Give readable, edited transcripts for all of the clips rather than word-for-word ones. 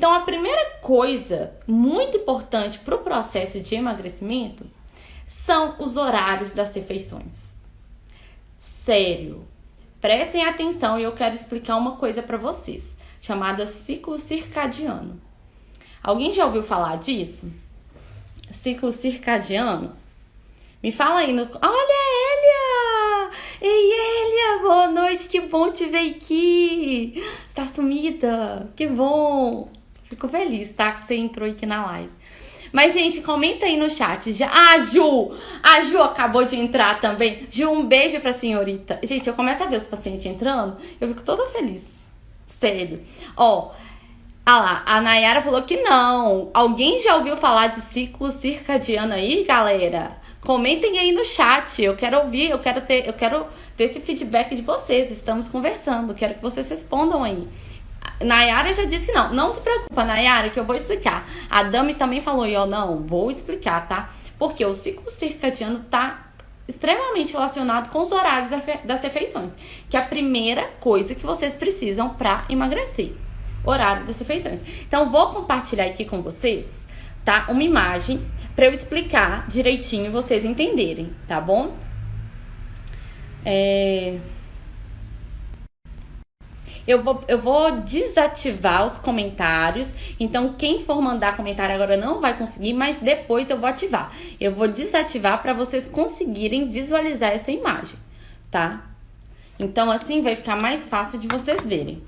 Então, a primeira coisa muito importante para o processo de emagrecimento são os horários das refeições. Sério, prestem atenção e eu quero explicar uma coisa para vocês, chamada ciclo circadiano. Alguém já ouviu falar disso? Ciclo circadiano? Me fala aí no... Olha, Elia! Ei, Elia! Boa noite, que bom te ver aqui! Está sumida? Que bom! Fico feliz, tá? Que você entrou aqui na live. Mas, gente, comenta aí no chat. Já... Ah, Ju! A Ju acabou de entrar também. Ju, um beijo pra senhorita. Gente, eu começo a ver os pacientes entrando, eu fico toda feliz. Sério. Ó, lá, a Nayara falou que não. Alguém já ouviu falar de ciclo circadiano aí, galera? Comentem aí no chat. Eu quero ouvir, eu quero ter esse feedback de vocês. Estamos conversando. Quero que vocês respondam aí. Nayara já disse que não. Não se preocupa, Nayara, que eu vou explicar. A Dami também falou, e eu não, vou explicar, tá? Porque o ciclo circadiano tá extremamente relacionado com os horários das refeições, que é a primeira coisa que vocês precisam para emagrecer. Horário das refeições. Então, vou compartilhar aqui com vocês, tá? Uma imagem para eu explicar direitinho e vocês entenderem, tá bom? Eu vou desativar os comentários. Então, quem for mandar comentário agora não vai conseguir, mas depois eu vou ativar. Eu vou desativar para vocês conseguirem visualizar essa imagem, tá? Então, assim vai ficar mais fácil de vocês verem.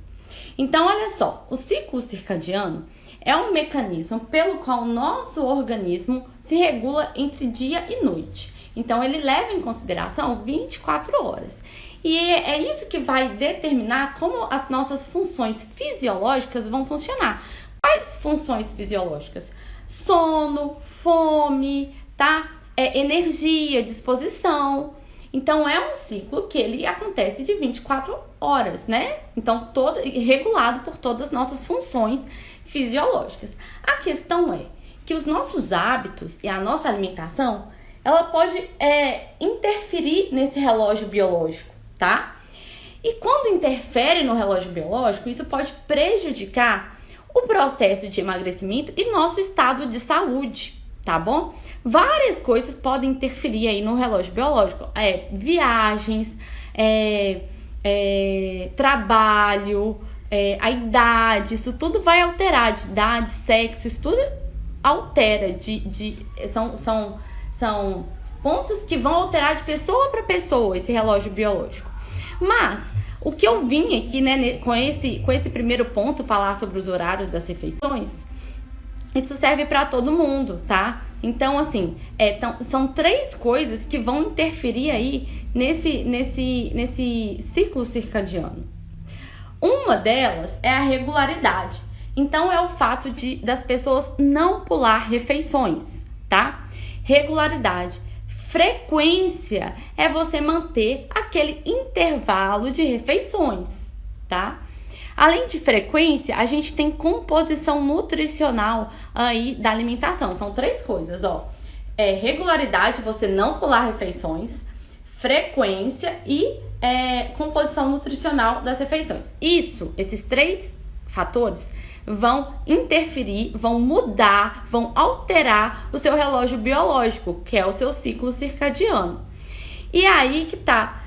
Então, olha só, o ciclo circadiano é um mecanismo pelo qual o nosso organismo se regula entre dia e noite. Então, ele leva em consideração 24 horas. E é isso que vai determinar como as nossas funções fisiológicas vão funcionar. Quais funções fisiológicas? Sono, fome, tá? Energia, disposição. Então, é um ciclo que ele acontece de 24 horas, né? Então, regulado por todas as nossas funções fisiológicas. A questão é que os nossos hábitos e a nossa alimentação, ela pode interferir nesse relógio biológico, tá? E quando interfere no relógio biológico, isso pode prejudicar o processo de emagrecimento e nosso estado de saúde, tá bom? Várias coisas podem interferir aí no relógio biológico. Viagens, trabalho, a idade, isso tudo vai alterar. De idade, sexo, isso tudo altera. São pontos que vão alterar de pessoa para pessoa esse relógio biológico. Mas o que eu vim aqui, né, com esse primeiro ponto, falar sobre os horários das refeições, isso serve para todo mundo, tá? Então, assim, são 3 coisas que vão interferir aí nesse ciclo circadiano. Uma delas é a regularidade. Então, é o fato das pessoas não pular refeições, tá? Regularidade. Frequência é você manter aquele intervalo de refeições, tá? Além de frequência, a gente tem composição nutricional aí da alimentação. Então, 3 coisas, ó. Regularidade, você não pular refeições, frequência e composição nutricional das refeições. Esses 3 fatores vão interferir, vão mudar, vão alterar o seu relógio biológico, que é o seu ciclo circadiano. E aí que tá.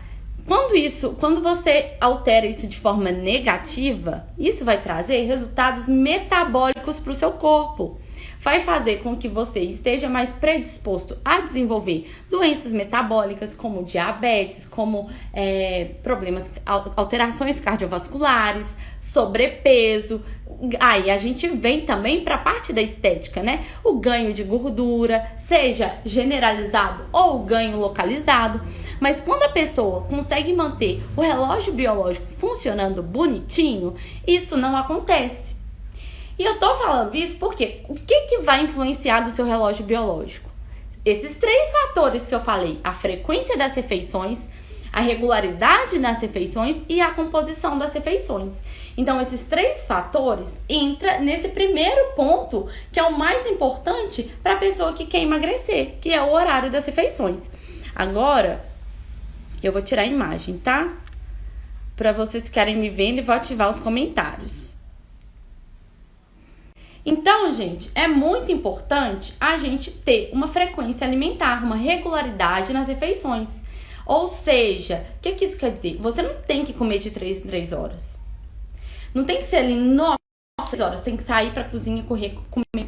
Quando você altera isso de forma negativa, isso vai trazer resultados metabólicos para o seu corpo. Vai fazer com que você esteja mais predisposto a desenvolver doenças metabólicas, como diabetes, como alterações cardiovasculares, sobrepeso. Aí a gente vem também para a parte da estética, né? O ganho de gordura, seja generalizado ou o ganho localizado. Mas quando a pessoa consegue manter o relógio biológico funcionando bonitinho, isso não acontece. E eu tô falando isso porque o que vai influenciar do seu relógio biológico? Esses 3 fatores que eu falei: a frequência das refeições, a regularidade nas refeições e a composição das refeições. Então, esses 3 fatores entram nesse primeiro ponto, que é o mais importante para a pessoa que quer emagrecer, que é o horário das refeições. Agora, eu vou tirar a imagem, tá? Para vocês ficarem me vendo, e vou ativar os comentários. Então, gente, é muito importante a gente ter uma frequência alimentar, uma regularidade nas refeições. Ou seja, o que isso quer dizer? Você não tem que comer de 3 em 3 horas. Não tem que ser ali, nossa, 6 horas, tem que sair pra cozinha e comer.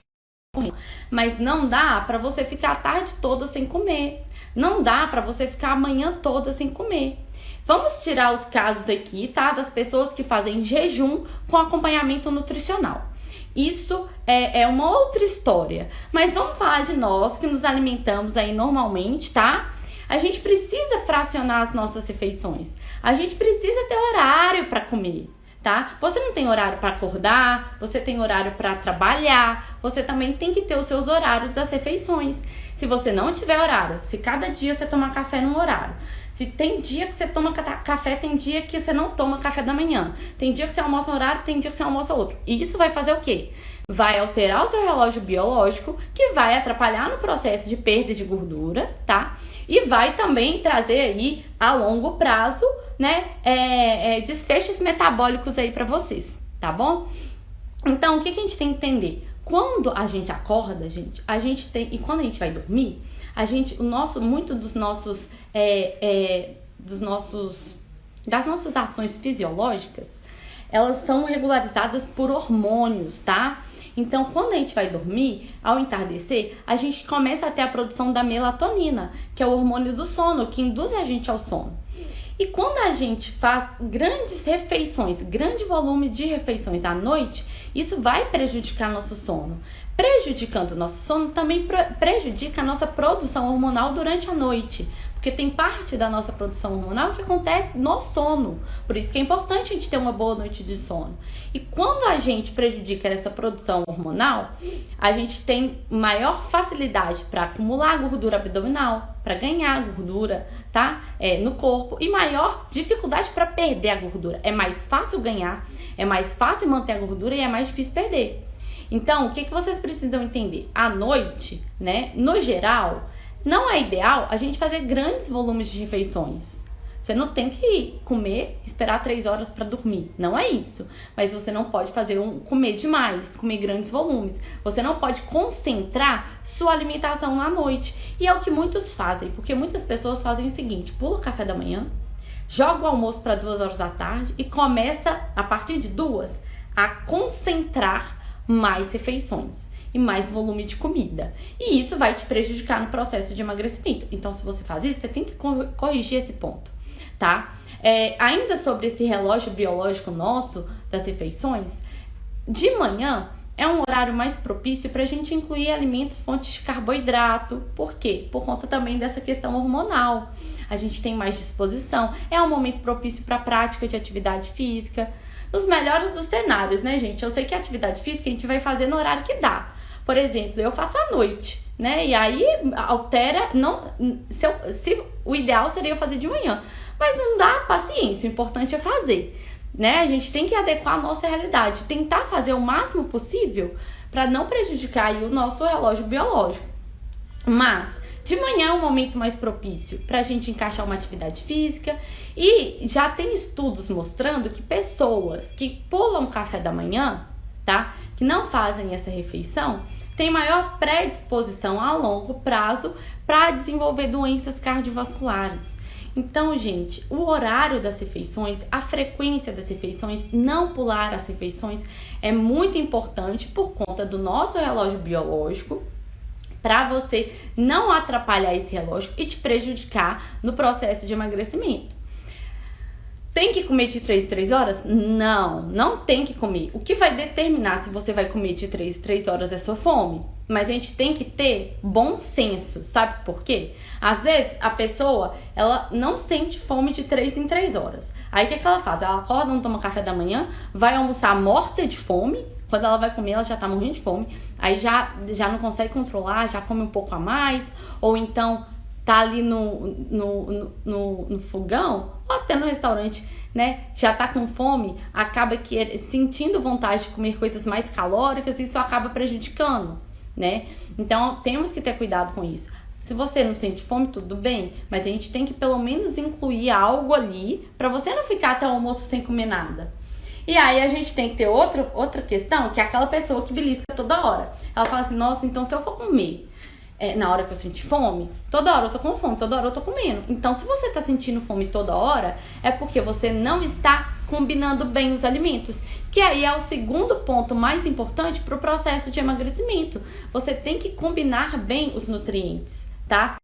Mas não dá pra você ficar a tarde toda sem comer. Não dá pra você ficar a manhã toda sem comer. Vamos tirar os casos aqui, tá? Das pessoas que fazem jejum com acompanhamento nutricional. Isso é uma outra história. Mas vamos falar de nós que nos alimentamos aí normalmente, tá? A gente precisa fracionar as nossas refeições. A gente precisa ter horário para comer, tá? Você não tem horário para acordar, você tem horário para trabalhar, você também tem que ter os seus horários das refeições. Se você não tiver horário, se cada dia você tomar café num horário, se tem dia que você toma café, tem dia que você não toma café da manhã. Tem dia que você almoça um horário, tem dia que você almoça outro. E isso vai fazer o quê? Vai alterar o seu relógio biológico, que vai atrapalhar no processo de perda de gordura, tá? E vai também trazer aí, a longo prazo, né, desfechos metabólicos aí pra vocês, tá bom? Então, o que a gente tem que entender? Quando a gente acorda, gente, a gente tem... E quando a gente vai dormir, muito das nossas ações fisiológicas, elas são regularizadas por hormônios, tá? Então, quando a gente vai dormir, ao entardecer, a gente começa a ter a produção da melatonina, que é o hormônio do sono, que induz a gente ao sono. E quando a gente faz grandes refeições, grande volume de refeições à noite, isso vai prejudicar nosso sono. Prejudicando o nosso sono, também prejudica a nossa produção hormonal durante a noite. Porque tem parte da nossa produção hormonal que acontece no sono. Por isso que é importante a gente ter uma boa noite de sono. E quando a gente prejudica essa produção hormonal, a gente tem maior facilidade para acumular gordura abdominal, para ganhar gordura, tá? No corpo, e maior dificuldade para perder a gordura. É mais fácil ganhar, é mais fácil manter a gordura e é mais difícil perder. Então, o que vocês precisam entender? À noite, né, no geral, não é ideal a gente fazer grandes volumes de refeições. Você não tem que comer, esperar 3 horas para dormir. Não é isso. Mas você não pode comer demais, comer grandes volumes. Você não pode concentrar sua alimentação na noite. E é o que muitos fazem, porque muitas pessoas fazem o seguinte: pula o café da manhã, joga o almoço para 2 horas da tarde e começa, a partir de 2, a concentrar mais refeições e mais volume de comida. E isso vai te prejudicar no processo de emagrecimento. Então, se você faz isso, você tem que corrigir esse ponto, tá? Ainda sobre esse relógio biológico nosso das refeições, de manhã é um horário mais propício para a gente incluir alimentos fontes de carboidrato. Por quê? Por conta também dessa questão hormonal. A gente tem mais disposição, é um momento propício para a prática de atividade física. Nos melhores dos cenários, né, gente? Eu sei que a atividade física a gente vai fazer no horário que dá. Por exemplo, eu faço à noite, né? E aí altera, se o ideal seria eu fazer de manhã. Mas não dá paciência, o importante é fazer, né? A gente tem que adequar a nossa realidade, tentar fazer o máximo possível para não prejudicar aí o nosso relógio biológico. Mas de manhã é um momento mais propício para a gente encaixar uma atividade física, e já tem estudos mostrando que pessoas que pulam o café da manhã, tá? Que não fazem essa refeição, têm maior predisposição a longo prazo para desenvolver doenças cardiovasculares. Então, gente, o horário das refeições, a frequência das refeições, não pular as refeições é muito importante por conta do nosso relógio biológico, para você não atrapalhar esse relógio e te prejudicar no processo de emagrecimento. Tem que comer de 3 em 3 horas? Não, não tem que comer. O que vai determinar se você vai comer de 3 em 3 horas é sua fome. Mas a gente tem que ter bom senso, sabe por quê? Às vezes a pessoa, ela não sente fome de 3 em 3 horas. Aí o que ela faz? Ela acorda, não toma café da manhã, vai almoçar morta de fome. Quando ela vai comer, ela já tá morrendo de fome. Aí já não consegue controlar, já come um pouco a mais. Ou então tá ali no fogão, ou até no restaurante, né? Já tá com fome, acaba sentindo vontade de comer coisas mais calóricas, e isso acaba prejudicando, né? Então, temos que ter cuidado com isso. Se você não sente fome, tudo bem, mas a gente tem que pelo menos incluir algo ali, pra você não ficar até o almoço sem comer nada. E aí a gente tem que ter outra questão, que é aquela pessoa que belisca toda hora. Ela fala assim, nossa, então se eu for comer na hora que eu sentir fome, toda hora eu tô com fome, toda hora eu tô comendo. Então, se você tá sentindo fome toda hora, é porque você não está combinando bem os alimentos. Que aí é o segundo ponto mais importante pro processo de emagrecimento. Você tem que combinar bem os nutrientes, tá?